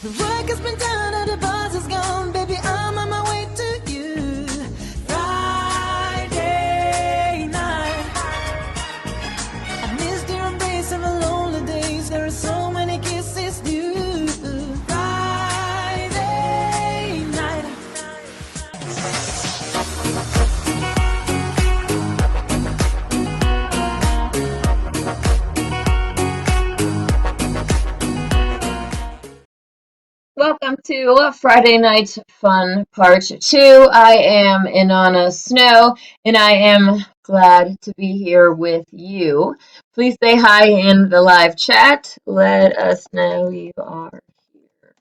work has been done and the buzz is gone, baby, I'm on my way to you. Friday night, I missed your embrace of the lonely days. There are so many kisses due. Friday night. Welcome to Friday Night Fun Part 2. I am Inanna Snow, and I am glad to be here with you. Please say hi in the live chat. Let us know you are here.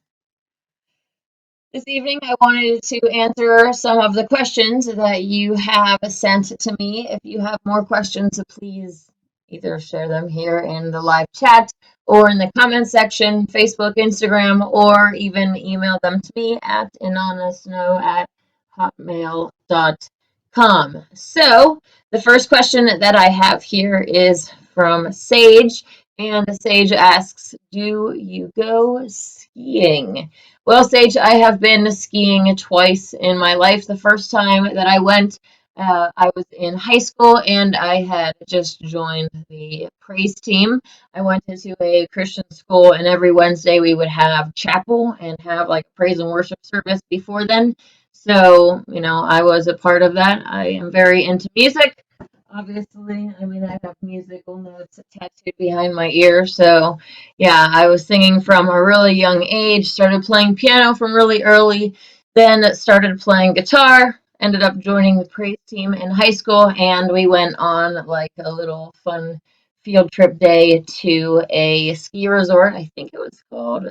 This evening, I wanted to answer some of the questions that you have sent to me. If you have more questions, please either share them here in the live chat or in the comment section, Facebook, Instagram, or even email them to me at inannasnow@hotmail.com. So the first question that I have here is from Sage, and Sage asks, do you go skiing? Well, Sage, I have been skiing twice in my life. The first time that I went, I was in high school and I had just joined the praise team. I went into a Christian school, and every Wednesday we would have chapel and have like a praise and worship service before then. So, I was a part of that. I am very into music. Obviously, I mean, I have musical notes tattooed behind my ear. So, yeah, I was singing from a really young age, started playing piano from really early, then started playing guitar, ended up joining the praise team in high school, and we went on like a little fun field trip day to a ski resort. I think it was called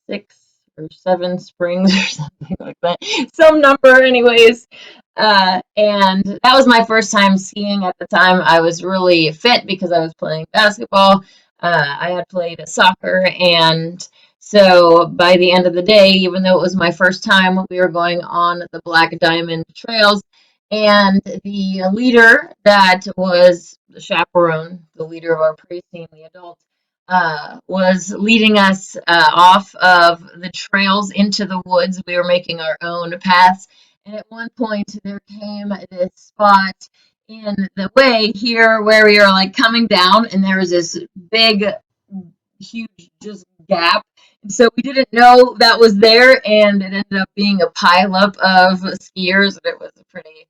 Six or Seven Springs or something like that. Some number, anyways. And that was my first time skiing. At the time, I was really fit because I was playing basketball. I had played soccer, and so by the end of the day, even though it was my first time, we were going on the Black Diamond trails, and the leader that was the chaperone, the leader of our praise team, the adult, was leading us off of the trails into the woods. We were making our own paths, and at one point there came this spot in the way here where we are like coming down, and there was this big, huge just gap. And so we didn't know that was there, and it ended up being a pileup of skiers, and it was pretty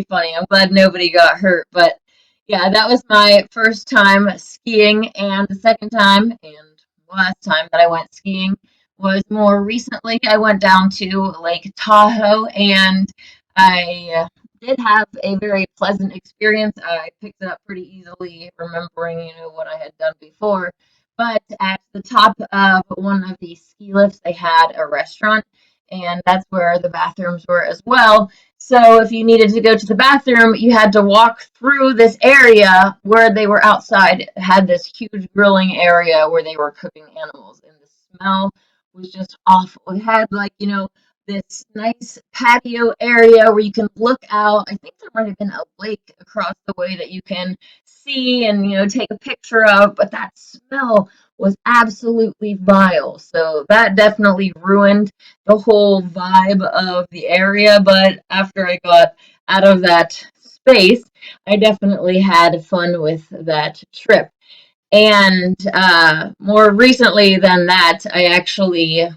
funny. I'm glad nobody got hurt, but yeah, that was my first time skiing, and the second time and last time that I went skiing was more recently. I went down to Lake Tahoe, and I did have a very pleasant experience. I picked it up pretty easily, remembering, what I had done before. But at the top of one of the ski lifts, they had a restaurant, and that's where the bathrooms were as well. So if you needed to go to the bathroom, you had to walk through this area where they were outside. It had this huge grilling area where they were cooking animals, and the smell was just awful. It had this nice patio area where you can look out. I think there might have been a lake across the way that you can see and take a picture of, but that smell was absolutely vile. So that definitely ruined the whole vibe of the area. But after I got out of that space, I definitely had fun with that trip. And more recently than that, I actually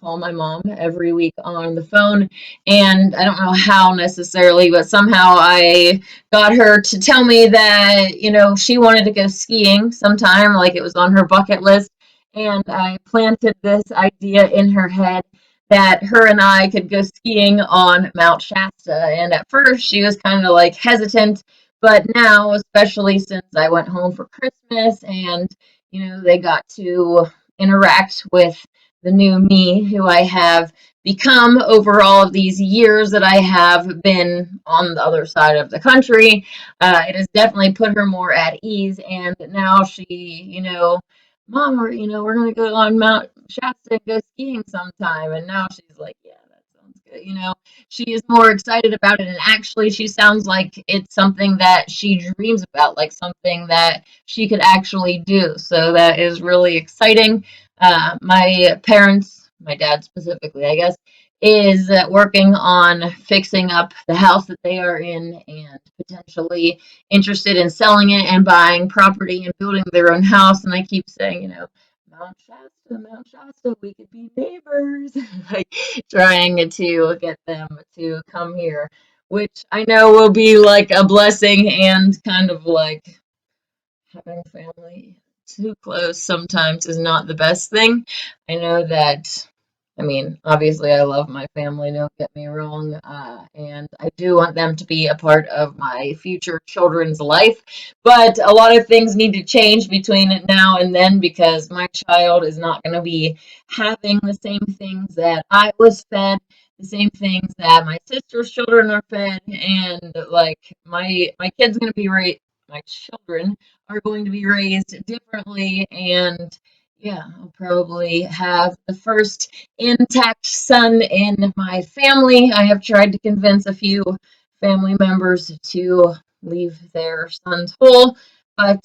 call my mom every week on the phone. And I don't know how necessarily, but somehow I got her to tell me that, she wanted to go skiing sometime, like it was on her bucket list. And I planted this idea in her head that her and I could go skiing on Mount Shasta. And at first, she was kind of like hesitant, but now, especially since I went home for Christmas and, they got to interact with the new me who I have become over all of these years that I have been on the other side of the country, it has definitely put her more at ease. And now she, Mom, we're going to go on Mount Shasta and go skiing sometime. And now she's like, yeah, that sounds good. She is more excited about it. And actually, she sounds like it's something that she dreams about, like something that she could actually do. So that is really exciting. My parents, my dad specifically, I guess, is working on fixing up the house that they are in and potentially interested in selling it and buying property and building their own house. And I keep saying, Mount Shasta, we could be neighbors, like trying to get them to come here, which I know will be like a blessing and kind of like having family too close sometimes is not the best thing. I know that, I mean, obviously, I love my family, don't get me wrong, and I do want them to be a part of my future children's life. But a lot of things need to change between now and then because my child is not going to be having the same things that I was fed, the same things that my sister's children are fed, and like my kid's going to be raised, my children are going to be raised differently, and yeah, I'll probably have the first intact son in my family. I have tried to convince a few family members to leave their sons whole, but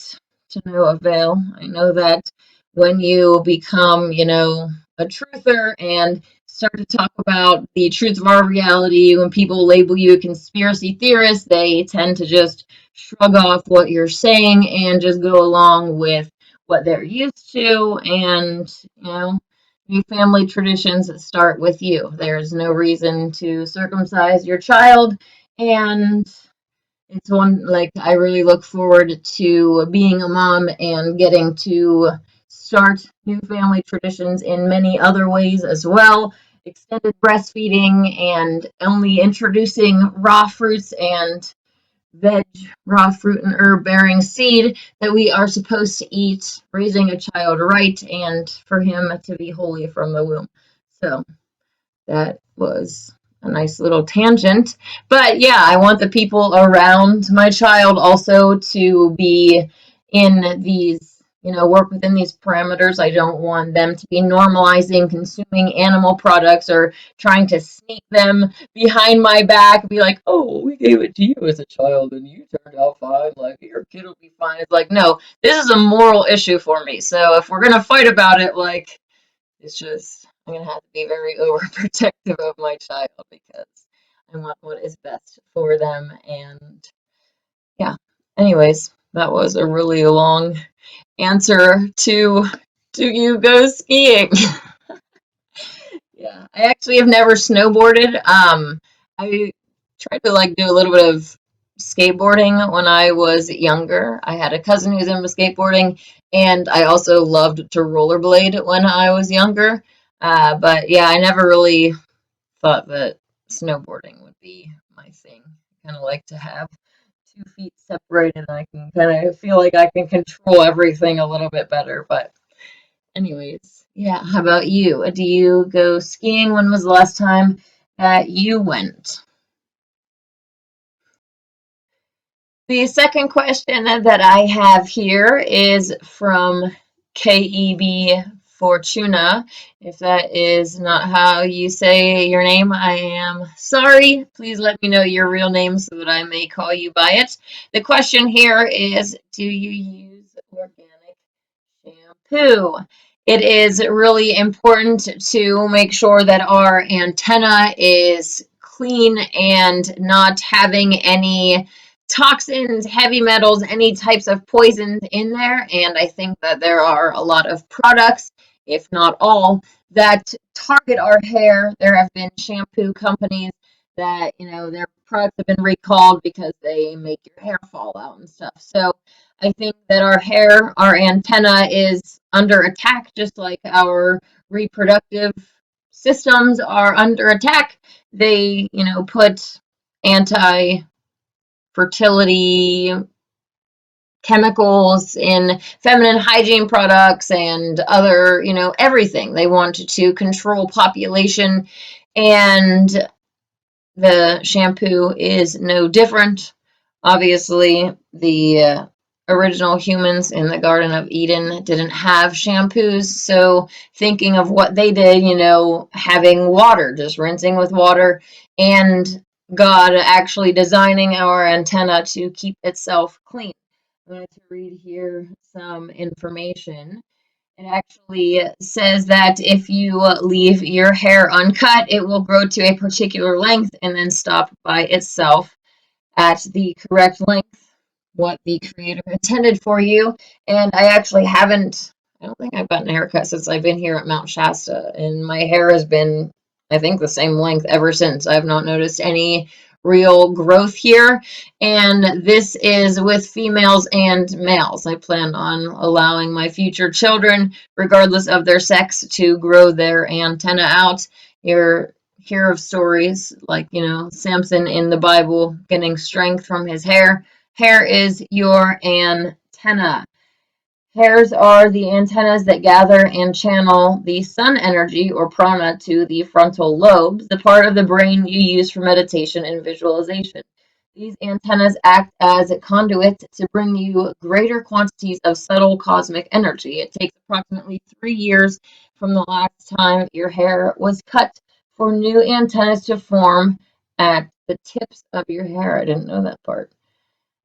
to no avail. I know that when you become, a truther and start to talk about the truth of our reality, when people label you a conspiracy theorist, they tend to just shrug off what you're saying and just go along with what they're used to. And, new family traditions start with you. There's no reason to circumcise your child. And it's one, like, I really look forward to being a mom and getting to start new family traditions in many other ways as well. Extended breastfeeding and only introducing raw fruits and veg, raw fruit, and herb bearing seed that we are supposed to eat, raising a child right, and for him to be holy from the womb. So that was a nice little tangent. But yeah, I want the people around my child also to be in these, work within these parameters. I don't want them to be normalizing consuming animal products or trying to sneak them behind my back, be like, oh, we gave it to you as a child and you turned out fine. Like, your kid will be fine. It's like, no, this is a moral issue for me. So if we're going to fight about it, like, it's just, I'm going to have to be very overprotective of my child because I want what is best for them. And yeah, anyways, that was a really long answer to do you go skiing? Yeah, I actually have never snowboarded. I tried to like do a little bit of skateboarding when I was younger. I had a cousin who was into skateboarding, and I also loved to rollerblade when I was younger. But yeah, I never really thought that snowboarding would be my thing. I kind of like to have 2 feet separated. I can kind of feel like I can control everything a little bit better. But anyways, yeah, how about you? Do you go skiing? When was the last time that you went? The second question that I have here is from KEB Fortuna. If that is not how you say your name, I am sorry. Please let me know your real name so that I may call you by it. The question here is, do you use organic shampoo? It is really important to make sure that our antenna is clean and not having any toxins, heavy metals, any types of poisons in there. And I think that there are a lot of products, if not all, that target our hair. There have been shampoo companies that, their products have been recalled because they make your hair fall out and stuff. So I think that our hair, our antenna is under attack, just like our reproductive systems are under attack. They, put anti fertility chemicals in feminine hygiene products and other, everything. They want to control population, and the shampoo is no different. Obviously, the original humans in the Garden of Eden didn't have shampoos, so thinking of what they did, having water, just rinsing with water, and God actually designing our antenna to keep itself clean. I'm going to read here some information. It actually says that if you leave your hair uncut, it will grow to a particular length and then stop by itself at the correct length, what the creator intended for you. And I actually haven't, I don't think I've gotten a haircut since I've been here at Mount Shasta, and my hair has been, I think, the same length ever since. I've not noticed any real growth here. And this is with females and males. I plan on allowing my future children, regardless of their sex, to grow their antenna out. You're hear of stories like, Samson in the Bible getting strength from his hair. Hair is your antenna. Hairs are the antennas that gather and channel the sun energy or prana to the frontal lobes, the part of the brain you use for meditation and visualization. These antennas act as a conduit to bring you greater quantities of subtle cosmic energy. It takes approximately 3 years from the last time your hair was cut for new antennas to form at the tips of your hair. I didn't know that part.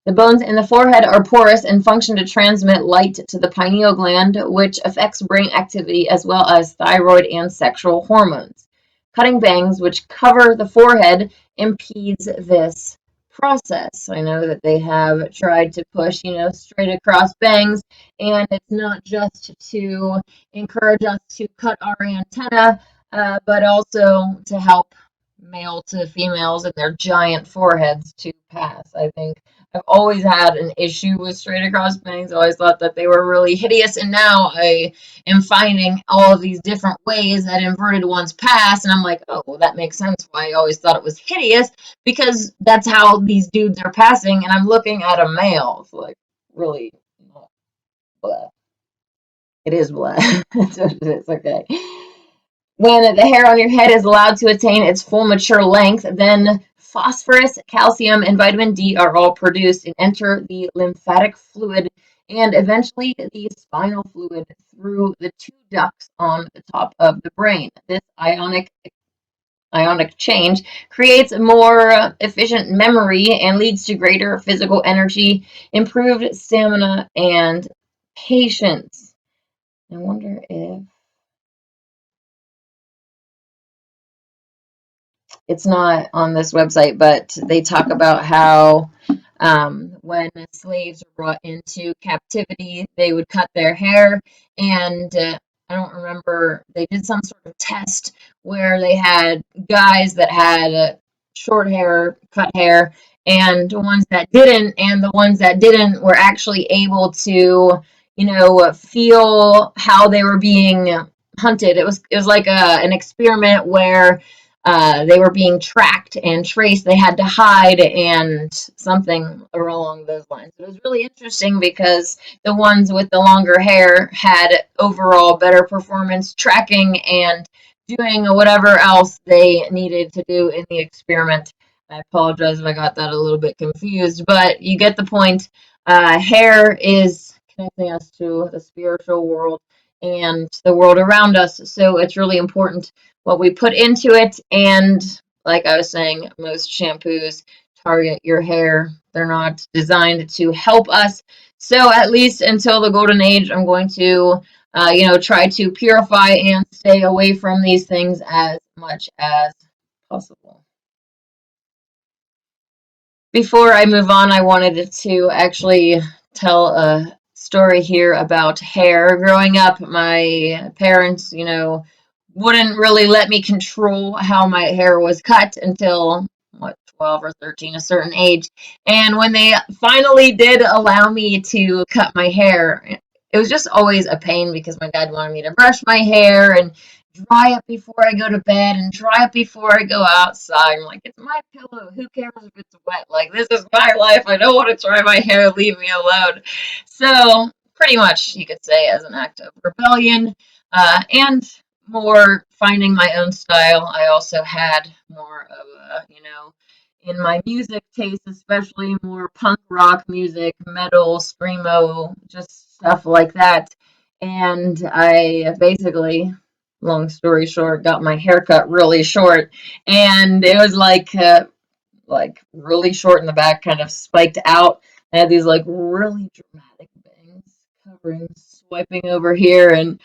The bones in the forehead are porous and function to transmit light to the pineal gland, which affects brain activity as well as thyroid and sexual hormones. Cutting bangs, which cover the forehead, impedes this process. I know that they have tried to push, straight across bangs, and it's not just to encourage us to cut our antenna, but also to help male to females and their giant foreheads to pass. I think I've always had an issue with straight across bangs. I always thought that they were really hideous, and now I am finding all of these different ways that inverted ones pass, and I'm like, oh, well, that makes sense why I always thought it was hideous, because that's how these dudes are passing, and I'm looking at a male. It's like, really, blah. It is blah. It's okay. When the hair on your head is allowed to attain its full mature length, then phosphorus, calcium, and vitamin D are all produced and enter the lymphatic fluid and eventually the spinal fluid through the two ducts on the top of the brain. This ionic change creates a more efficient memory and leads to greater physical energy, improved stamina, and patience. I wonder if it's not on this website, but they talk about how when slaves were brought into captivity, they would cut their hair. And I don't remember, they did some sort of test where they had guys that had short hair, cut hair, and ones that didn't. And the ones that didn't were actually able to, feel how they were being hunted. It was like an experiment where they were being tracked and traced. They had to hide and something along those lines. It was really interesting because the ones with the longer hair had overall better performance tracking and doing whatever else they needed to do in the experiment. I apologize if I got that a little bit confused, but you get the point. Hair is connecting us to the spiritual world and the world around us, so it's really important what we put into it. And like I was saying, most shampoos target your hair. They're not designed to help us. So at least until the golden age, I'm going to, try to purify and stay away from these things as much as possible. Before I move on, I wanted to actually tell a story here about hair. Growing up, my parents, wouldn't really let me control how my hair was cut until, 12 or 13, a certain age. And when they finally did allow me to cut my hair, it was just always a pain because my dad wanted me to brush my hair and dry it before I go to bed and dry it before I go outside. I'm like, it's my pillow. Who cares if it's wet? Like, this is my life. I don't want to dry my hair. Leave me alone. So, pretty much, you could say, as an act of rebellion and more finding my own style, I also had more of a, in my music taste, especially more punk rock music, metal, screamo, just stuff like that. And I basically, long story short, got my haircut really short, and it was like really short in the back, kind of spiked out. I had these like really dramatic bangs covering, swiping over here, and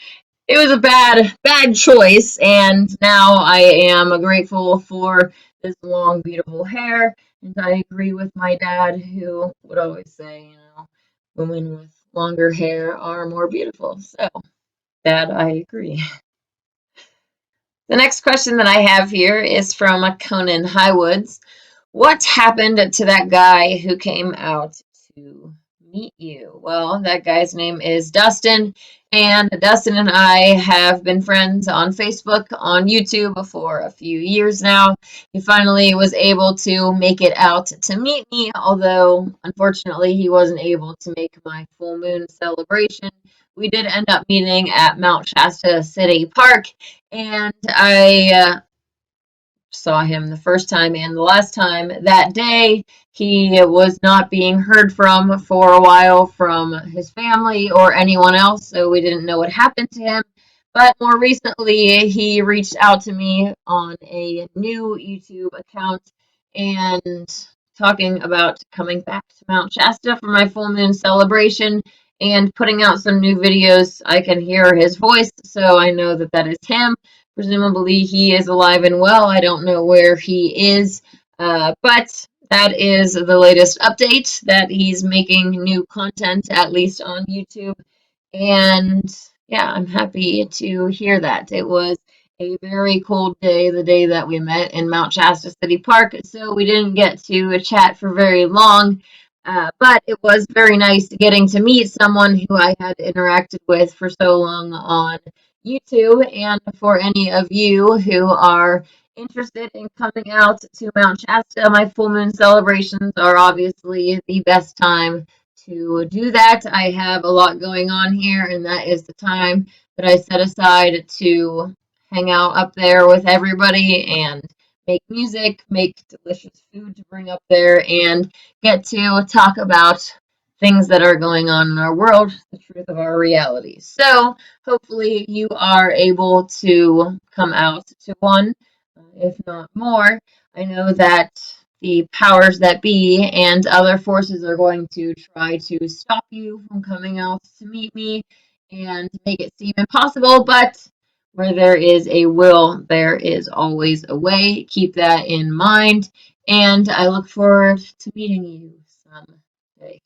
it was a bad choice, and now I am grateful for this long, beautiful hair. And I agree with my dad, who would always say, women with longer hair are more beautiful. So, Dad, I agree. The next question that I have here is from Conan Highwoods. What happened to that guy who came out to meet you? Well, that guy's name is Dustin, and Dustin and I have been friends on Facebook, on YouTube for a few years now. He finally was able to make it out to meet me, although unfortunately he wasn't able to make my full moon celebration. We did end up meeting at Mount Shasta City Park, and I saw him the first time and the last time that day. He was not being heard from for a while from his family or anyone else, so we didn't know what happened to him. But more recently, he reached out to me on a new YouTube account and talking about coming back to Mount Shasta for my full moon celebration and putting out some new videos. I can hear his voice, so I know that that is him. Presumably he is alive and well. I don't know where he is, but that is the latest update that he's making new content, at least on YouTube. And yeah, I'm happy to hear that. It was a very cold day, the day that we met in Mount Shasta City Park, so we didn't get to chat for very long. But it was very nice getting to meet someone who I had interacted with for so long on YouTube. And for any of you who are interested in coming out to Mount Shasta, my full moon celebrations are obviously the best time to do that. I have a lot going on here, and that is the time that I set aside to hang out up there with everybody and make music, make delicious food to bring up there, and get to talk about things that are going on in our world, the truth of our reality. So hopefully you are able to come out to one, if not more. I know that the powers that be and other forces are going to try to stop you from coming out to meet me and make it seem impossible, but where there is a will, there is always a way. Keep that in mind, and I look forward to meeting you someday.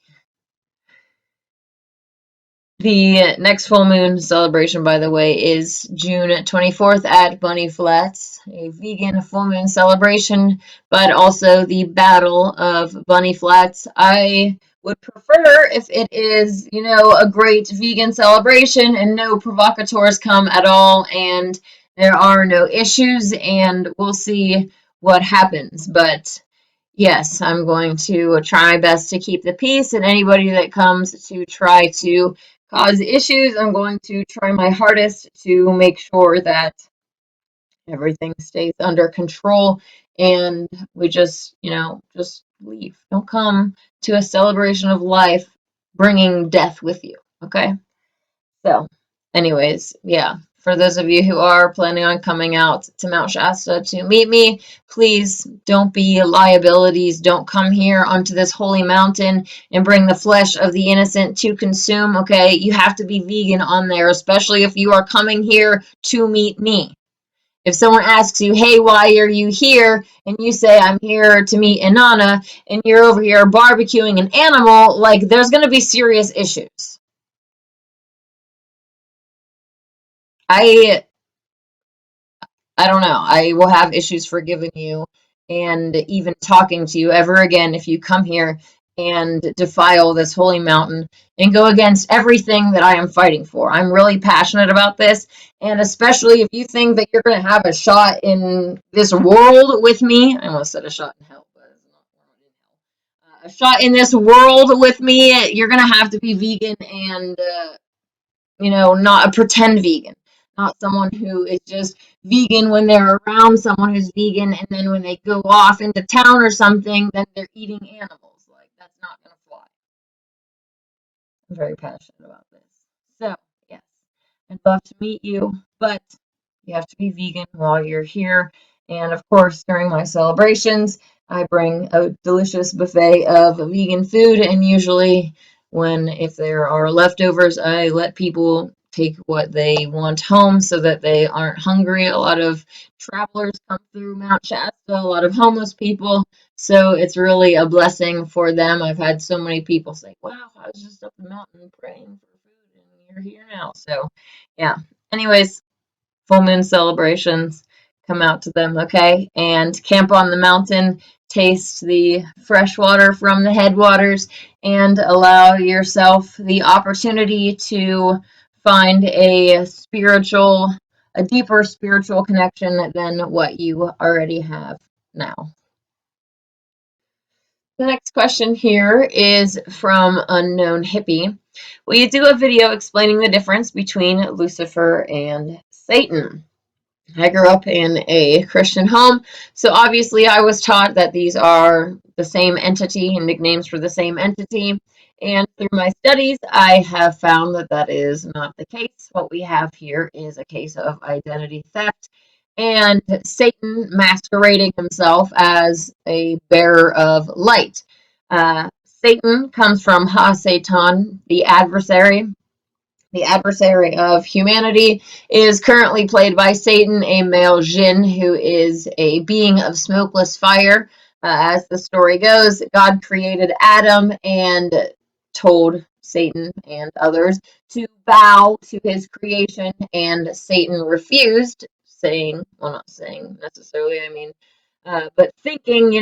The next full moon celebration, by the way, is June 24th at Bunny Flats, a vegan full moon celebration, but also the Battle of Bunny Flats. I would prefer if it is, a great vegan celebration and no provocateurs come at all and there are no issues, and we'll see what happens. But yes, I'm going to try my best to keep the peace, and anybody that comes to try to cause issues, I'm going to try my hardest to make sure that everything stays under control and we just leave. Don't come to a celebration of life bringing death with you, okay? So, anyways, yeah, for those of you who are planning on coming out to Mount Shasta to meet me, please don't be liabilities. Don't come here onto this holy mountain and bring the flesh of the innocent to consume, okay? You have to be vegan on there, especially if you are coming here to meet me. If someone asks you, hey, why are you here? And you say, I'm here to meet Inanna, and you're over here barbecuing an animal, like, there's going to be serious issues. I I don't know. I will have issues forgiving you and even talking to you ever again if you come here and defile this holy mountain and go against everything that I am fighting for. I'm really passionate about this, and especially if you think that you're going to have a shot in this world with me. I almost said a shot in hell, but it's not a shot in this world with me. You're going to have to be vegan and not a pretend vegan, not someone who is just vegan when they're around someone who's vegan, and then when they go off into town or something, then they're eating animals. Like, that's not going to fly. I'm very passionate about this. So, yes, I'd love to meet you, but you have to be vegan while you're here. And of course, during my celebrations, I bring a delicious buffet of vegan food, and usually if there are leftovers, I let people take what they want home so that they aren't hungry. A lot of travelers come through Mount Shasta, a lot of homeless people. So it's really a blessing for them. I've had so many people say, wow, I was just up the mountain praying for food and you're here now. So yeah. Anyways, full moon celebrations, come out to them, okay? And camp on the mountain, taste the fresh water from the headwaters, and allow yourself the opportunity to find a deeper spiritual connection than what you already have now. The next question here is from Unknown Hippie. Will you do a video explaining the difference between Lucifer and Satan? I grew up in a Christian home, so obviously I was taught that these are the same entity and nicknames for the same entity. And through my studies, I have found that that is not the case. What we have here is a case of identity theft and Satan masquerading himself as a bearer of light. Satan comes from Ha-Satan, the adversary. The adversary of humanity is currently played by Satan, a male jinn who is a being of smokeless fire. As the story goes, God created Adam and told Satan and others to bow to his creation, and Satan refused, saying, well, not saying necessarily, I mean, but thinking,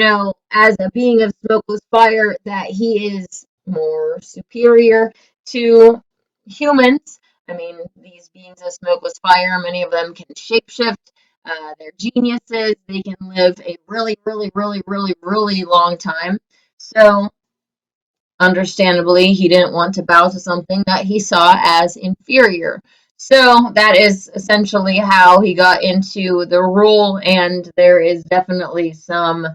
as a being of smokeless fire, that he is more superior to humans. I mean, these beings of smokeless fire, many of them can shapeshift. They're geniuses. They can live a really, really, really, really, really long time. So, understandably, he didn't want to bow to something that he saw as inferior. So that is essentially how he got into the role, and there is definitely some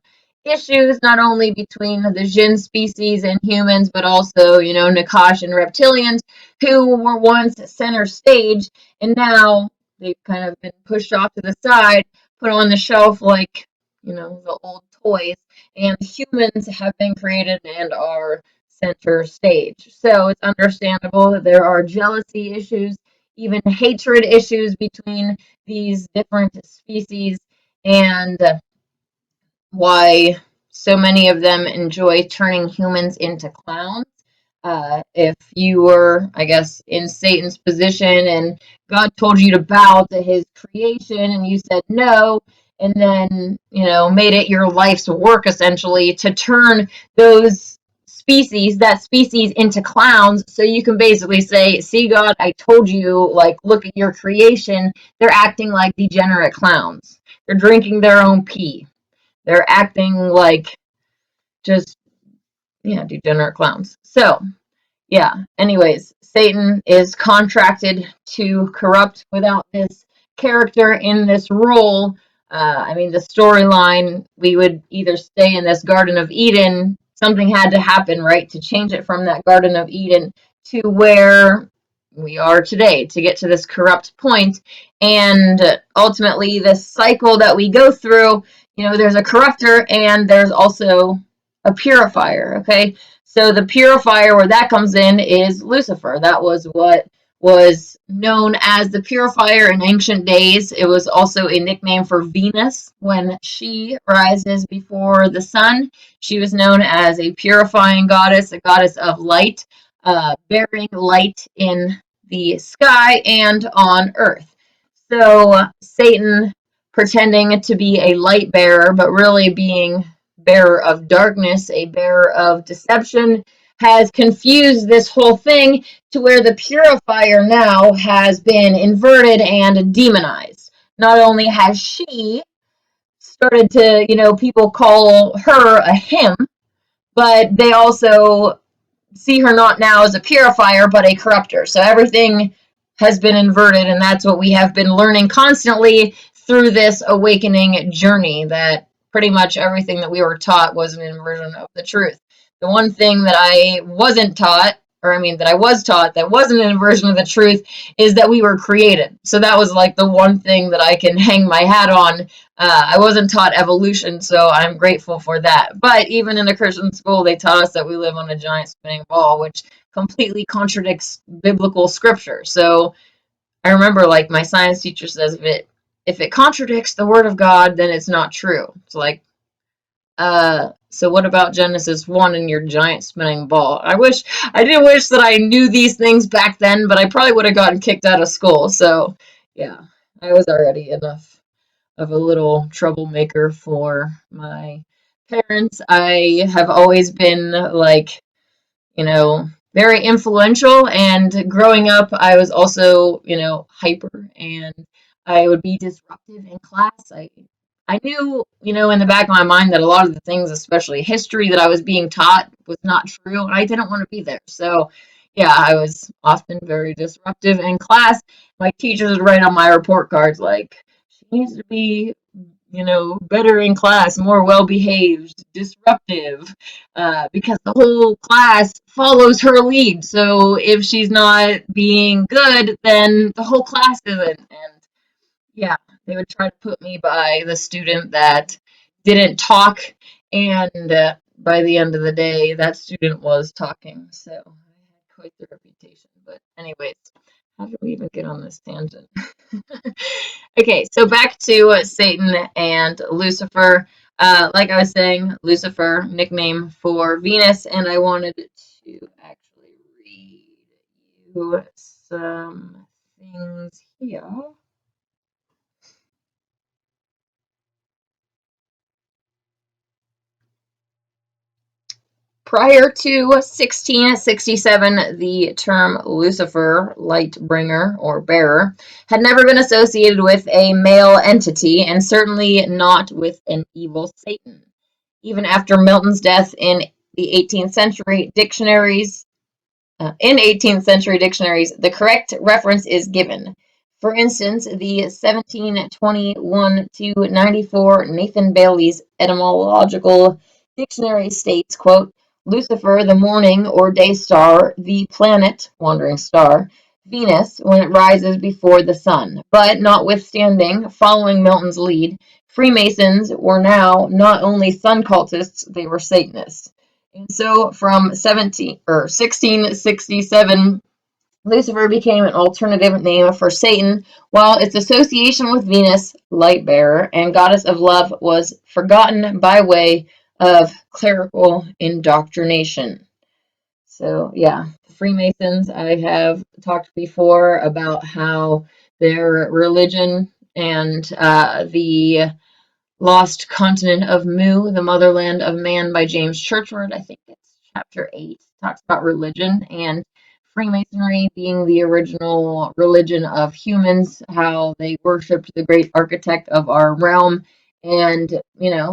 issues not only between the Jinn species and humans, but also, Nakash and reptilians who were once center stage, and now they've kind of been pushed off to the side, put on the shelf like, the old toys, and humans have been created and are center stage. So it's understandable that there are jealousy issues, even hatred issues between these different species, and why so many of them enjoy turning humans into clowns. If you were, I guess, in Satan's position and God told you to bow to his creation and you said no, and then, made it your life's work essentially to turn that species into clowns, so you can basically say, see, God, I told you, like, look at your creation. They're acting like degenerate clowns. They're drinking their own pee. They're acting like just, degenerate clowns. So, yeah, anyways, Satan is contracted to corrupt without this character in this role. The storyline, we would either stay in this Garden of Eden, something had to happen, right, to change it from that Garden of Eden to where we are today, to get to this corrupt point. And ultimately, this cycle that we go through, there's a corrupter and there's also a purifier, okay? So the purifier, where that comes in, is Lucifer. That was what was known as the purifier in ancient days. It was also a nickname for Venus. When she rises before the sun, she was known as a purifying goddess, a goddess of light, bearing light in the sky and on earth. So Satan, pretending to be a light bearer, but really being bearer of darkness, a bearer of deception, has confused this whole thing to where the purifier now has been inverted and demonized. Not only has she started to, people call her a him, but they also see her not now as a purifier, but a corrupter. So everything has been inverted, and that's what we have been learning constantly through this awakening journey, that pretty much everything that we were taught was an inversion of the truth. The one thing that I wasn't taught or I mean, that I was taught that wasn't an inversion of the truth, is that we were created. So that was like the one thing that I can hang my hat on. I wasn't taught evolution, so I'm grateful for that. But even in a Christian school, they taught us that we live on a giant spinning ball, which completely contradicts biblical scripture. So I remember, like, my science teacher says, if it contradicts the word of God, then it's not true. It's like, so what about Genesis 1 and your giant spinning ball? I didn't wish that I knew these things back then, but I probably would have gotten kicked out of school. So, yeah, I was already enough of a little troublemaker for my parents. I have always been, like, very influential. And growing up, I was also, hyper, and I would be disruptive in class. I knew, in the back of my mind that a lot of the things, especially history, that I was being taught was not true, and I didn't want to be there. So, yeah, I was often very disruptive in class. My teachers would write on my report cards, like, she needs to be, better in class, more well behaved, disruptive, because the whole class follows her lead. So if she's not being good, then the whole class isn't. And yeah, they would try to put me by the student that didn't talk, and by the end of the day, that student was talking. So I had quite the reputation. But anyways, how did we even get on this tangent? Okay, so back to Satan and Lucifer. Like I was saying, Lucifer, nickname for Venus, and I wanted to actually read you some things here. Prior to 1667, the term Lucifer, light bringer or bearer, had never been associated with a male entity, and certainly not with an evil Satan. Even after Milton's death the 18th century dictionaries, in 18th century dictionaries, the correct reference is given. For instance, the 1721 to 94 Nathan Bailey's etymological dictionary states, quote, Lucifer, the morning or day star, the planet, wandering star, Venus, when it rises before the sun. But notwithstanding, following Milton's lead, Freemasons were now not only sun cultists, they were Satanists. And so from 1667, Lucifer became an alternative name for Satan, while its association with Venus, light bearer, and goddess of love was forgotten by way of clerical indoctrination. So, yeah, Freemasons, I have talked before about how their religion and the Lost Continent of Mu, The Motherland of Man by James Churchward. I think it's chapter 8, talks about religion and Freemasonry being the original religion of humans, how they worshipped the great architect of our realm. And,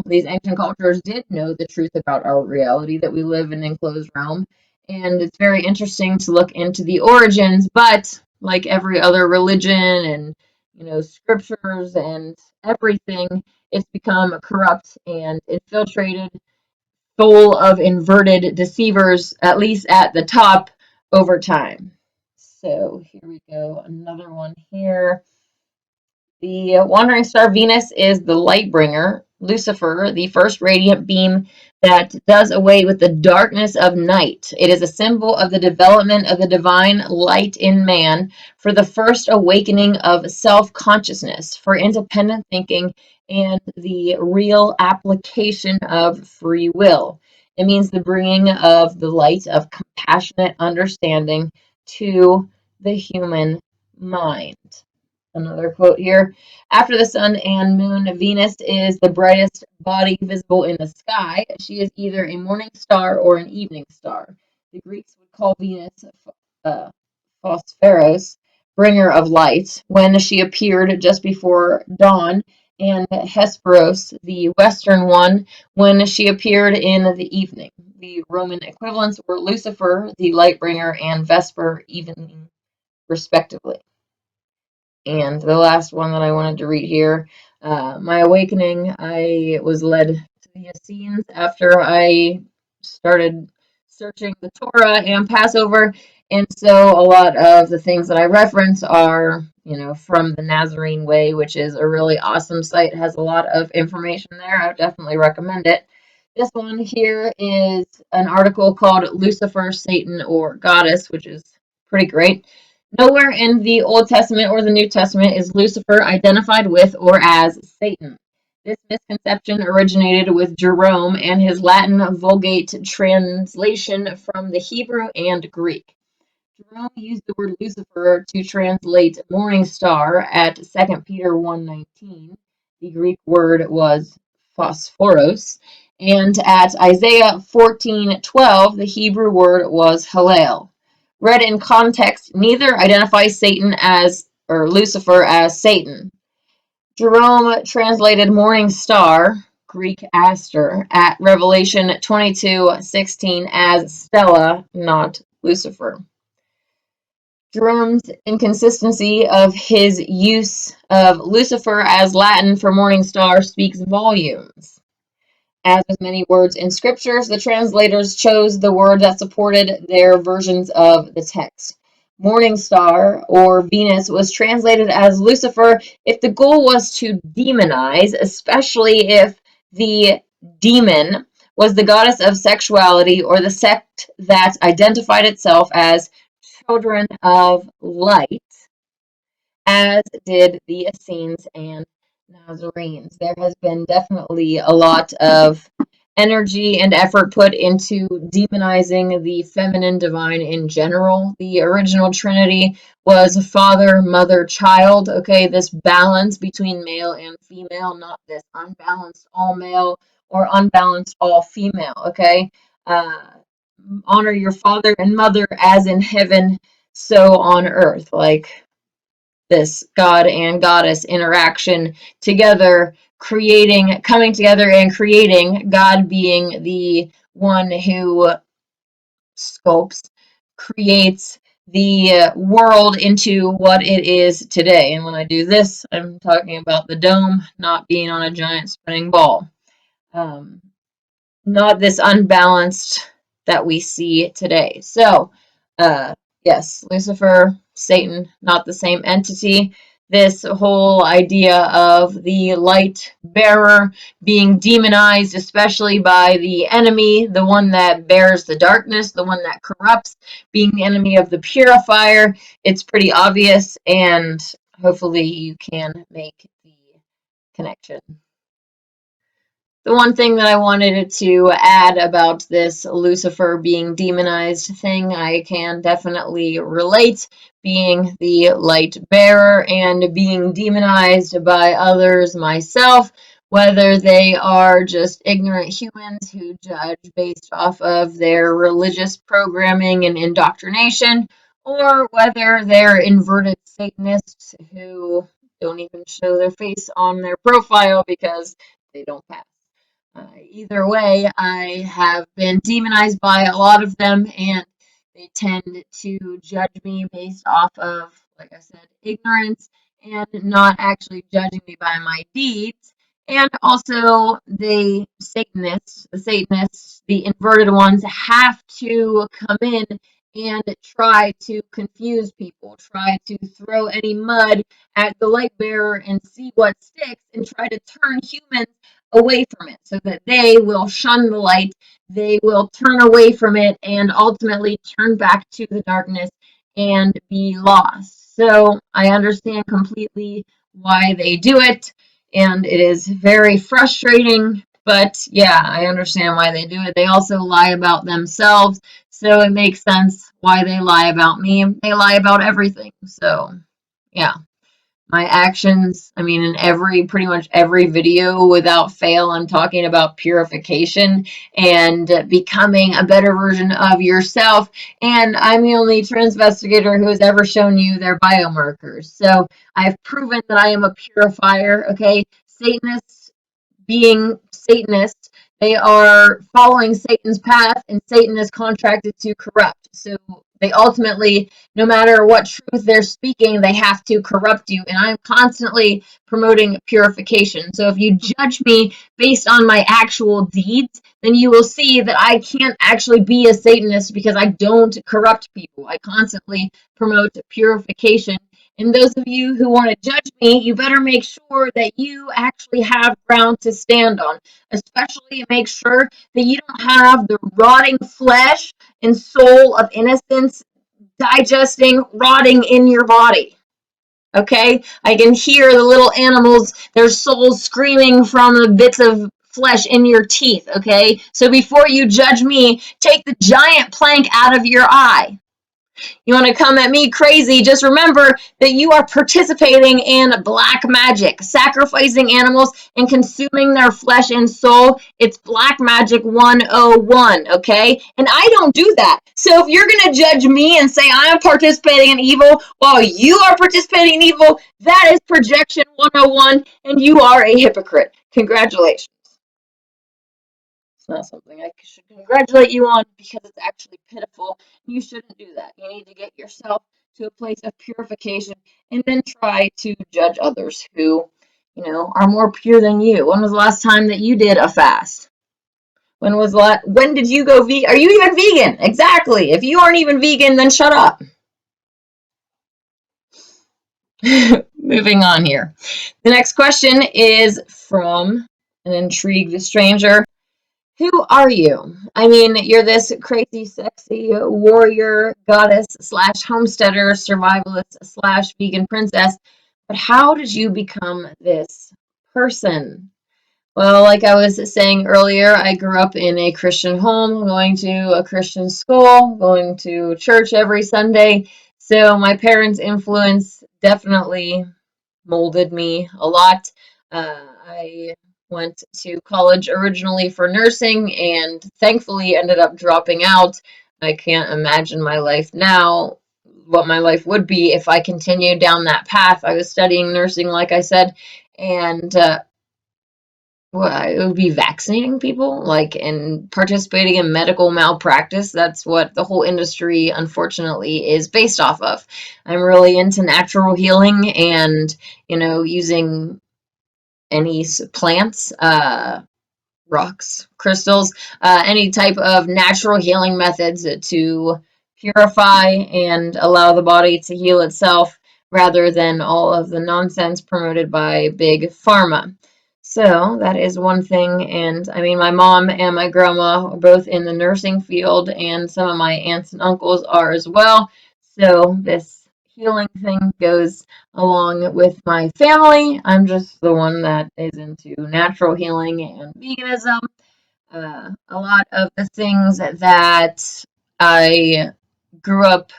these ancient cultures did know the truth about our reality, that we live in an enclosed realm. And it's very interesting to look into the origins, but like every other religion and, scriptures and everything, it's become corrupt and infiltrated, full of inverted deceivers, at least at the top, over time. So here we go, another one here. The wandering star Venus is the light bringer. Lucifer, the first radiant beam that does away with the darkness of night. It is a symbol of the development of the divine light in man, for the first awakening of self-consciousness, for independent thinking, and the real application of free will. It means the bringing of the light of compassionate understanding to the human mind. Another quote here. After the sun and moon, Venus is the brightest body visible in the sky. She is either a morning star or an evening star. The Greeks would call Venus Phosphoros, bringer of light, when she appeared just before dawn, and Hesperos, the western one, when she appeared in the evening. The Roman equivalents were Lucifer, the light bringer, and Vesper, evening, respectively. And the last one that I wanted to read here, my awakening, I was led to the Essenes after I started searching the Torah and Passover. And so a lot of the things that I reference are, from the Nazarene Way, which is a really awesome site. It has a lot of information there. I would definitely recommend it. This one here is an article called Lucifer, Satan, or Goddess, which is pretty great. Nowhere in the Old Testament or the New Testament is Lucifer identified with or as Satan. This misconception originated with Jerome and his Latin Vulgate translation from the Hebrew and Greek. Jerome used the word Lucifer to translate morning star at 2 Peter 1:19. The Greek word was phosphoros. And at Isaiah 14:12, the Hebrew word was Hallel. Read in context, neither identifies Satan as or Lucifer as Satan. Jerome translated morning star, Greek aster, at Revelation 22:16 as Stella, not Lucifer. Jerome's inconsistency of his use of Lucifer as Latin for morning star speaks volumes. As with many words in scriptures, the translators chose the word that supported their versions of the text. Morning star or Venus was translated as Lucifer if the goal was to demonize, especially if the demon was the goddess of sexuality or the sect that identified itself as children of light, as did the Essenes and Nazarenes. There has been definitely a lot of energy and effort put into demonizing the feminine divine in general. The original Trinity was father, mother, child. Okay, this balance between male and female, not this unbalanced all male or unbalanced all female. Okay, honor your father and mother as in heaven, so on earth. Like this God and goddess interaction together, coming together and creating, God being the one who sculpts, creates the world into what it is today. And when I do this, I'm talking about the dome not being on a giant spinning ball. Not this unbalanced that we see today. So, yes, Lucifer, Satan, not the same entity. This whole idea of the light bearer being demonized, especially by the enemy, the one that bears the darkness, the one that corrupts, being the enemy of the purifier, it's pretty obvious, and hopefully you can make the connection. The one thing that I wanted to add about this Lucifer being demonized thing, I can definitely relate, being the light bearer and being demonized by others myself, whether they are just ignorant humans who judge based off of their religious programming and indoctrination, or whether they're inverted Satanists who don't even show their face on their profile because they don't pass. Either way, I have been demonized by a lot of them, and they tend to judge me based off of, like I said, ignorance and not actually judging me by my deeds. And also, the inverted ones, have to come in and try to confuse people, try to throw any mud at the light bearer and see what sticks, and try to turn humans away from it so that they will shun the light, they will turn away from it, and ultimately turn back to the darkness and be lost. So I understand completely why they do it, and it is very frustrating, but yeah, I understand why they do it. They also lie about themselves, so it makes sense why they lie about me. They lie about everything, so yeah. My actions, I mean, in pretty much every video without fail, I'm talking about purification and becoming a better version of yourself. And I'm the only transvestigator who has ever shown you their biomarkers. So I've proven that I am a purifier, okay? Satanists, being Satanists, they are following Satan's path, and Satan is contracted to corrupt. So They ultimately, no matter what truth they're speaking, they have to corrupt you. And I'm constantly promoting purification. So if you judge me based on my actual deeds, then you will see that I can't actually be a Satanist because I don't corrupt people. I constantly promote purification. And those of you who want to judge me, you better make sure that you actually have ground to stand on. Especially make sure that you don't have the rotting flesh and soul of innocence digesting, rotting in your body. Okay? I can hear the little animals, their souls screaming from the bits of flesh in your teeth. Okay? So before you judge me, take the giant plank out of your eye. You want to come at me crazy, just remember that you are participating in black magic, sacrificing animals and consuming their flesh and soul. It's black magic 101, okay? And I don't do that. So if you're going to judge me and say I'm participating in evil while you are participating in evil, that is projection 101, and you are a hypocrite. Congratulations. It's not something I should congratulate you on because it's actually pitiful. You shouldn't do that. You need to get yourself to a place of purification and then try to judge others who, are more pure than you. When was the last time that you did a fast? When did you go vegan? Are you even vegan? Exactly. If you aren't even vegan, then shut up. Moving on here. The next question is from an intrigued stranger. Who are you? I mean, you're this crazy, sexy warrior, goddess slash homesteader, survivalist slash vegan princess. But how did you become this person? Well, like I was saying earlier, I grew up in a Christian home, going to a Christian school, going to church every Sunday. So my parents' influence definitely molded me a lot. I went to college originally for nursing and thankfully ended up dropping out. I can't imagine my life now, what my life would be if I continued down that path. I was studying nursing, like I said, and well, it would be vaccinating people, like, and participating in medical malpractice. That's what the whole industry, unfortunately, is based off of. I'm really into natural healing and, using any plants, rocks, crystals, any type of natural healing methods to purify and allow the body to heal itself rather than all of the nonsense promoted by big pharma. So that is one thing. And I mean, my mom and my grandma are both in the nursing field, and some of my aunts and uncles are as well. So this healing thing goes along with my family. I'm just the one that is into natural healing and veganism. A lot of the things that I grew up,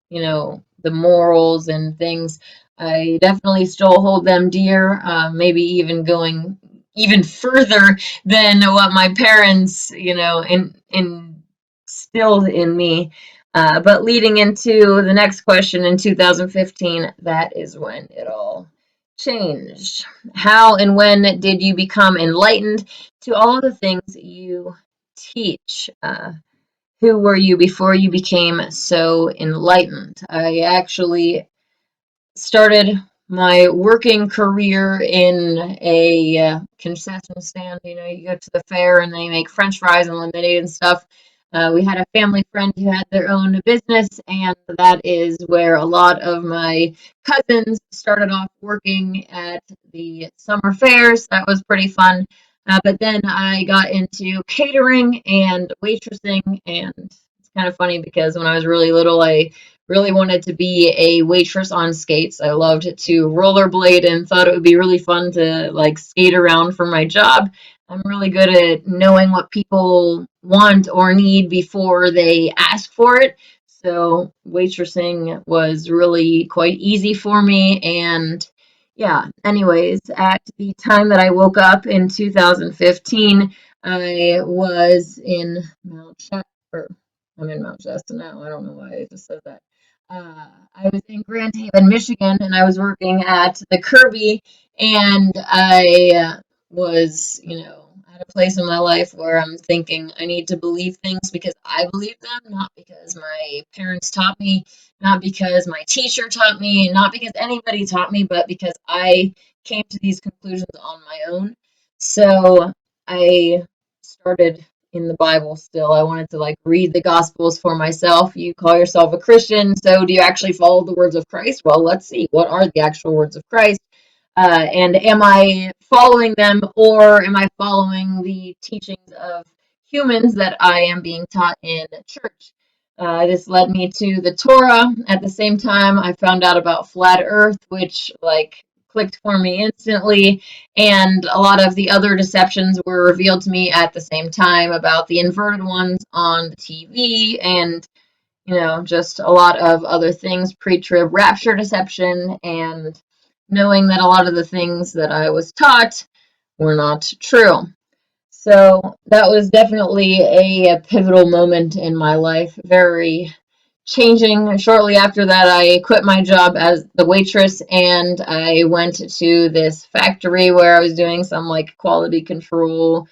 the morals and things, I definitely still hold them dear, maybe even going even further than what my parents, instilled in me. But leading into the next question in 2015, that is when it all changed. How and when did you become enlightened to all the things you teach? Who were you before you became so enlightened? I actually started my working career in a concession stand. You go to the fair and they make French fries and lemonade and stuff. We had a family friend who had their own business, and that is where a lot of my cousins started off working at the summer fairs. That was pretty fun. But then I got into catering and waitressing, and it's kind of funny because when I was really little, I really wanted to be a waitress on skates. I loved to rollerblade and thought it would be really fun to like skate around for my job. I'm really good at knowing what people want or need before they ask for it. So waitressing was really quite easy for me. And yeah, anyways, at the time that I woke up in 2015, I was in Mount Shasta. I'm in Mount Shasta now. I don't know why I just said that. I was in Grand Haven, Michigan, and I was working at the Kirby, and I was, at a place in my life where I'm thinking I need to believe things because I believe them, not because my parents taught me, not because my teacher taught me, not because anybody taught me, but because I came to these conclusions on my own. So I started in the Bible still. I wanted to like read the Gospels for myself. You call yourself a Christian, so do you actually follow the words of Christ? Well, let's see. What are the actual words of Christ? And am I following them, or am I following the teachings of humans that I am being taught in church? This led me to the Torah. At the same time, I found out about flat Earth, which like clicked for me instantly, and a lot of the other deceptions were revealed to me at the same time about the inverted ones on the TV, and just a lot of other things, pre-trib rapture deception, and knowing that a lot of the things that I was taught were not true. So that was definitely a pivotal moment in my life, very changing. Shortly after that, I quit my job as the waitress and I went to this factory where I was doing some like quality control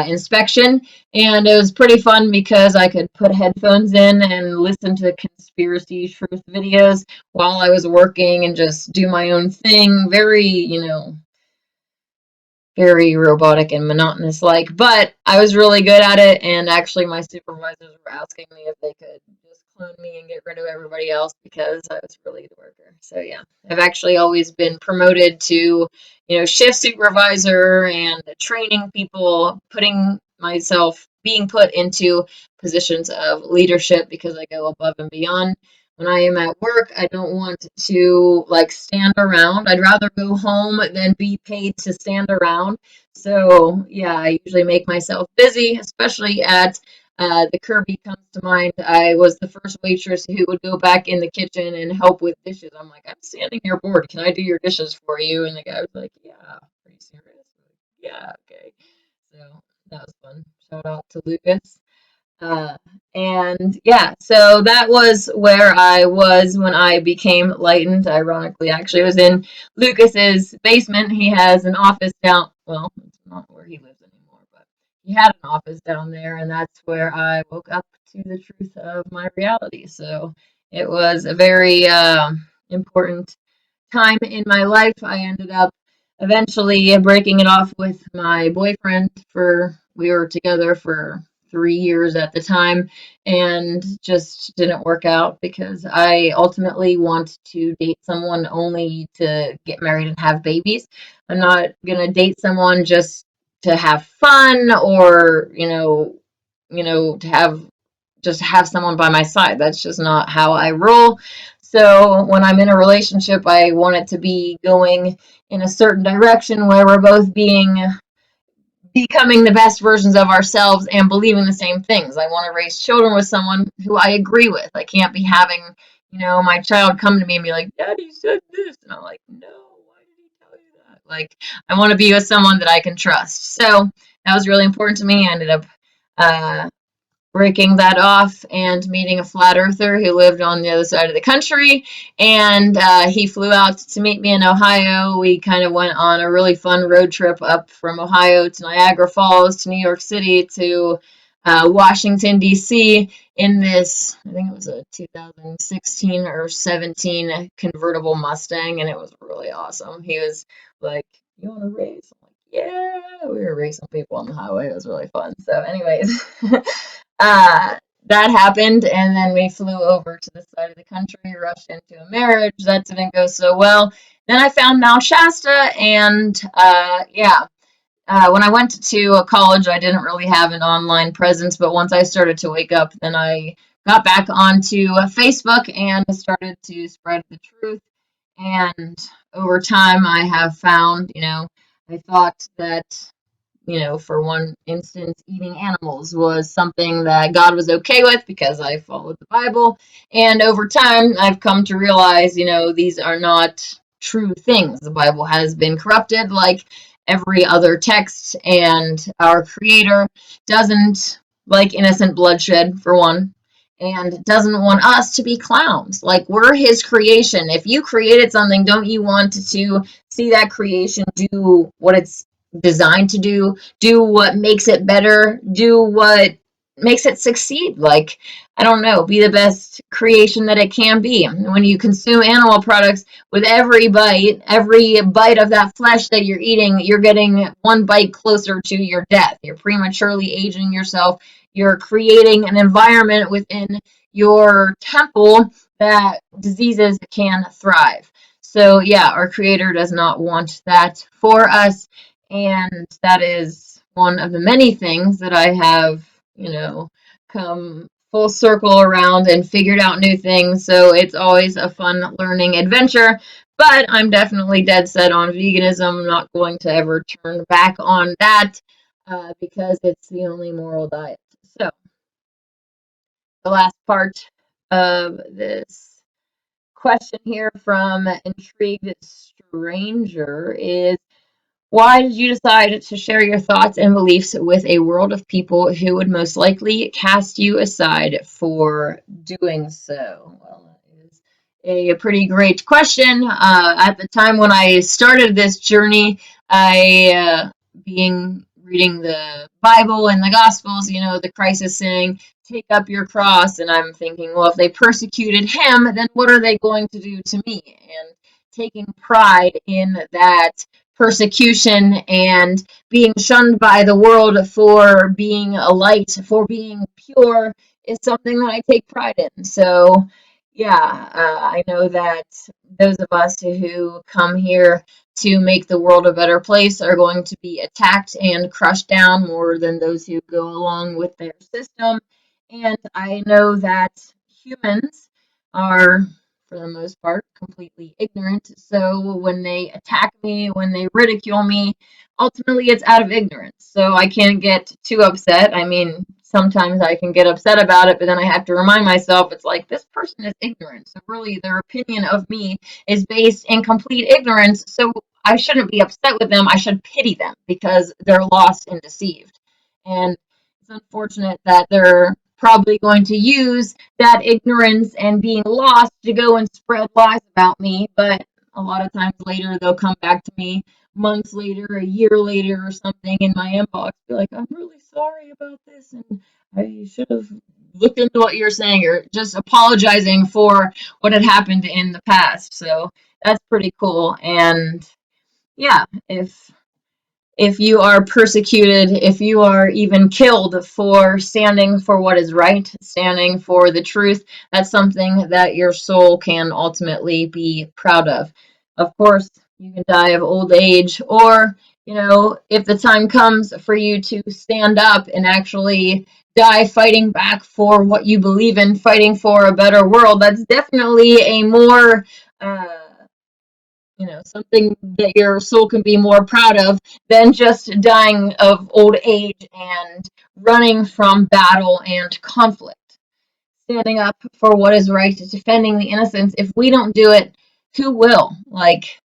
inspection. And it was pretty fun because I could put headphones in and listen to conspiracy truth videos while I was working and just do my own thing. Very robotic and monotonous like, but I was really good at it, and actually my supervisors were asking me if they could just clone me and get rid of everybody else because I was really the worker. So yeah, I've actually always been promoted to, shift supervisor and training people, being put into positions of leadership because I go above and beyond. When I am at work, I don't want to like stand around. I'd rather go home than be paid to stand around. So yeah, I usually make myself busy, especially at the Kirby comes to mind. I was the first waitress who would go back in the kitchen and help with dishes. I'm like, I'm standing here bored. Can I do your dishes for you? And the guy was like, Yeah, are you serious? I'm like, yeah, okay. So that was fun. Shout out to Lucas. Uh, and yeah, so that was where I was when I became lightened. Ironically, actually, it was in Lucas's basement. He has an office down. Well, it's not where he lives anymore, but he had an office down there, and that's where I woke up to the truth of my reality. So it was a very important time in my life. I ended up eventually breaking it off with my boyfriend we were together for 3 years at the time and just didn't work out because I ultimately want to date someone only to get married and have babies. I'm not gonna date someone just to have fun or, to have someone by my side. That's just not how I roll. So when I'm in a relationship, I want it to be going in a certain direction where we're both becoming the best versions of ourselves and believing the same things. I want to raise children with someone who I agree with. I can't be having, my child come to me and be like, Daddy said this. And I'm like, no, why did he tell you that? Like, I want to be with someone that I can trust. So that was really important to me. I ended up uh, breaking that off and meeting a flat earther who lived on the other side of the country. And he flew out to meet me in Ohio. We kind of went on a really fun road trip up from Ohio to Niagara Falls to New York City to Washington, D.C. in this, I think it was a 2016 or 17 convertible Mustang, and it was really awesome. He was like, You want to race? I'm like, yeah, we were racing people on the highway. It was really fun. So anyways, that happened, and then we flew over to the side of the country, rushed into a marriage. That didn't go so well. Then I found Mount Shasta, and yeah, when I went to a college, I didn't really have an online presence, but once I started to wake up, then I got back onto Facebook and started to spread the truth. And over time, I have found, I thought that for one instance, eating animals was something that God was okay with because I followed the Bible. And over time, I've come to realize, these are not true things. The Bible has been corrupted like every other text, and our Creator doesn't like innocent bloodshed, for one. And doesn't want us to be clowns. Like, we're his creation. If you created something, don't you want to see that creation do what it's designed to do what makes it better, do what makes it succeed. Like, I don't know, be the best creation that it can be. When you consume animal products, with every bite of that flesh that you're eating, you're getting one bite closer to your death. You're prematurely aging yourself. You're creating an environment within your temple that diseases can thrive. So yeah, our creator does not want that for us. And that is one of the many things that I have, come full circle around and figured out new things. So it's always a fun learning adventure. But I'm definitely dead set on veganism. I'm not going to ever turn back on that because it's the only moral diet. So the last part of this question here from Intrigued Stranger is, why did you decide to share your thoughts and beliefs with a world of people who would most likely cast you aside for doing so? Well, that is a pretty great question. At the time when I started this journey, being reading the Bible and the Gospels, the Christ is saying, take up your cross. And I'm thinking, well, if they persecuted him, then what are they going to do to me? And taking pride in that persecution and being shunned by the world for being a light, for being pure, is something that I take pride in. So, yeah, I know that those of us who come here to make the world a better place are going to be attacked and crushed down more than those who go along with their system. And I know that humans are, for the most part, completely ignorant. So when they attack me, when they ridicule me, ultimately it's out of ignorance. So I can't get too upset. I mean, sometimes I can get upset about it, but then I have to remind myself, it's like, this person is ignorant. So really their opinion of me is based in complete ignorance. So I shouldn't be upset with them. I should pity them because they're lost and deceived. And it's unfortunate that they're probably going to use that ignorance and being lost to go and spread lies about me. But a lot of times later, they'll come back to me months later, a year later, or something in my inbox, be like, I'm really sorry about this, and I should have looked into what you're saying, or just apologizing for what had happened in the past. So that's pretty cool. And yeah, if you are persecuted, if you are even killed for standing for what is right, standing for the truth, that's something that your soul can ultimately be proud of. Of course, you can die of old age, or, if the time comes for you to stand up and actually die fighting back for what you believe in, fighting for a better world, that's definitely a more something that your soul can be more proud of than just dying of old age and running from battle and conflict. Standing up for what is right, defending the innocents. If we don't do it, who will? Like,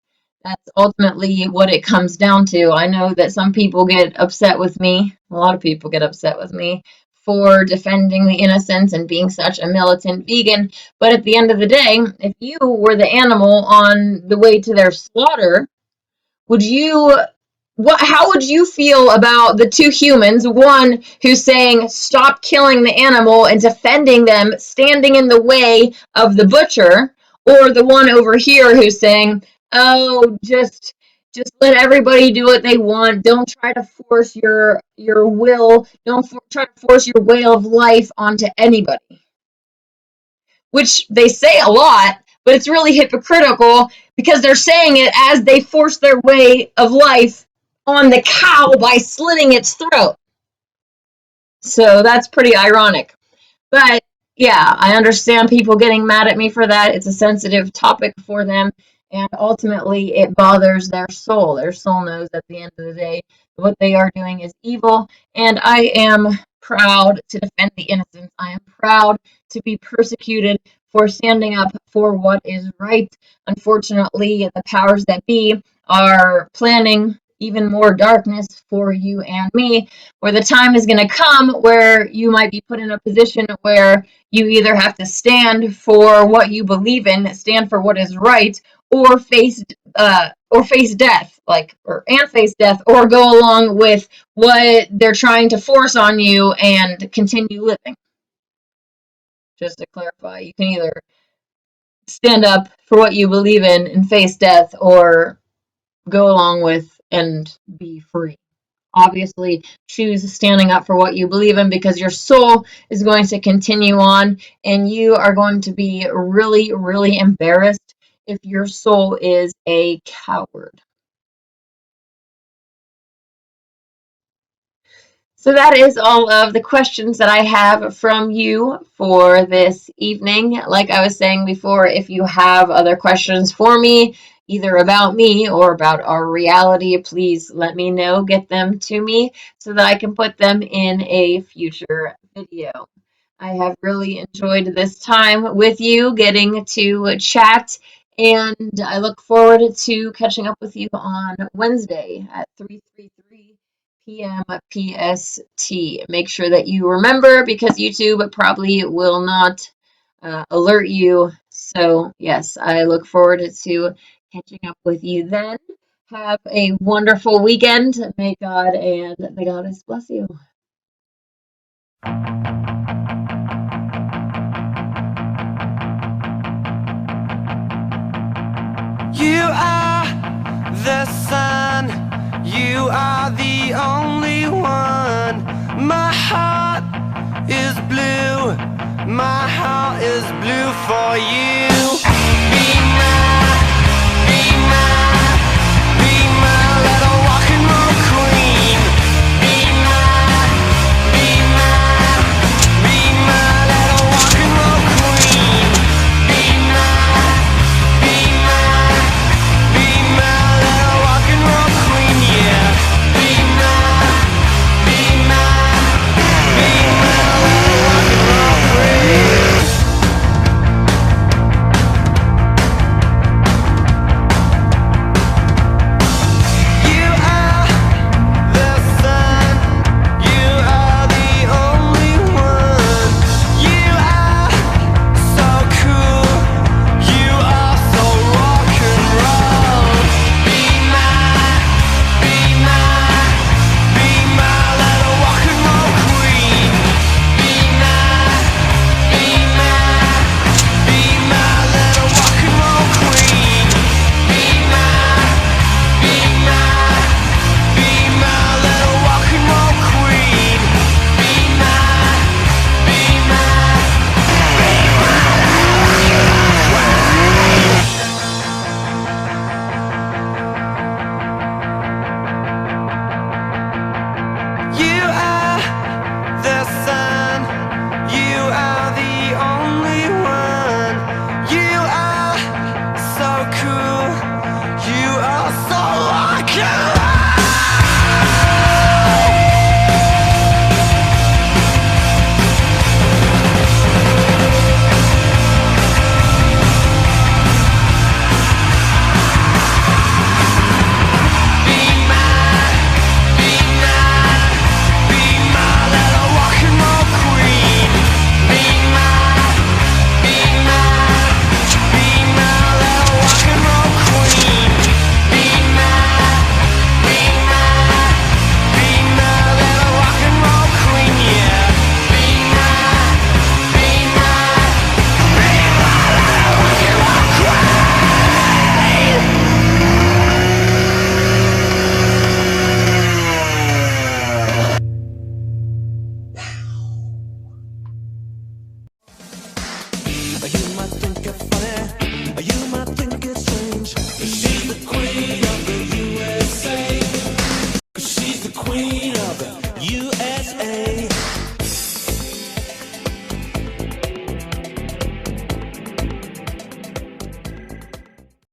that's ultimately what it comes down to. I know that some people get upset with me, a lot of people get upset with me for defending the innocents and being such a militant vegan. But at the end of the day, if you were the animal on the way to their slaughter, would you how would you feel about the two humans, one who's saying stop killing the animal and defending them, standing in the way of the butcher, or the one over here who's saying, oh, just let everybody do what they want, don't try to force your will, don't try to force your way of life onto anybody? Which they say a lot, but it's really hypocritical because they're saying it as they force their way of life on the cow by slitting its throat. So that's pretty ironic. But yeah, I understand people getting mad at me for that. It's a sensitive topic for them. And ultimately, it bothers their soul. Their soul knows at the end of the day what they are doing is evil. And I am proud to defend the innocent. I am proud to be persecuted for standing up for what is right. Unfortunately, the powers that be are planning even more darkness for you and me, where the time is going to come where you might be put in a position where you either have to stand for what you believe in, stand for what is right, or face death, and face death, or go along with what they're trying to force on you and continue living. Just to clarify, you can either stand up for what you believe in and face death, or go along with and be free. Obviously, choose standing up for what you believe in, because your soul is going to continue on, and you are going to be really, really embarrassed if your soul is a coward. So that is all of the questions that I have from you for this evening. Like I was saying before, if you have other questions for me, either about me or about our reality, please let me know. Get them to me so that I can put them in a future video. I have really enjoyed this time with you, getting to chat, and I look forward to catching up with you on Wednesday at 3:33 p.m. PST. Make sure that you remember, because YouTube probably will not alert you. So, yes, I look forward to catching up with you then. Have a wonderful weekend. May God and the Goddess bless you. You are the sun, you are the only one. My heart is blue, my heart is blue for you. Be my, be my, be my little rock and roll queen. Be my, be my, be my little rock and roll queen. Be my, be my, be my little rock and roll queen, yeah. Be my, be my, be my little rock and roll queen. You are the sun, you are the only one. You are so cool, you are so rock and roll. Be my, be my, be my little rock and roll queen. Be my, be my, be my little rock and roll queen. Be my, be my, be my little rock and roll queen. Be my, be my, be my little rock and roll queen. You are the sun, you are the only one. You are so cool, you are so rock and roll. Be my, be my, be my little rock and roll queen. Be my, be my, be my little rock and roll queen. Be my, be my, be my little rock and roll queen, yeah. Be my, be my, be my little rock and roll queen. You might think it funny, you might think it strange, but she's the queen of the USA. She's the queen of the USA.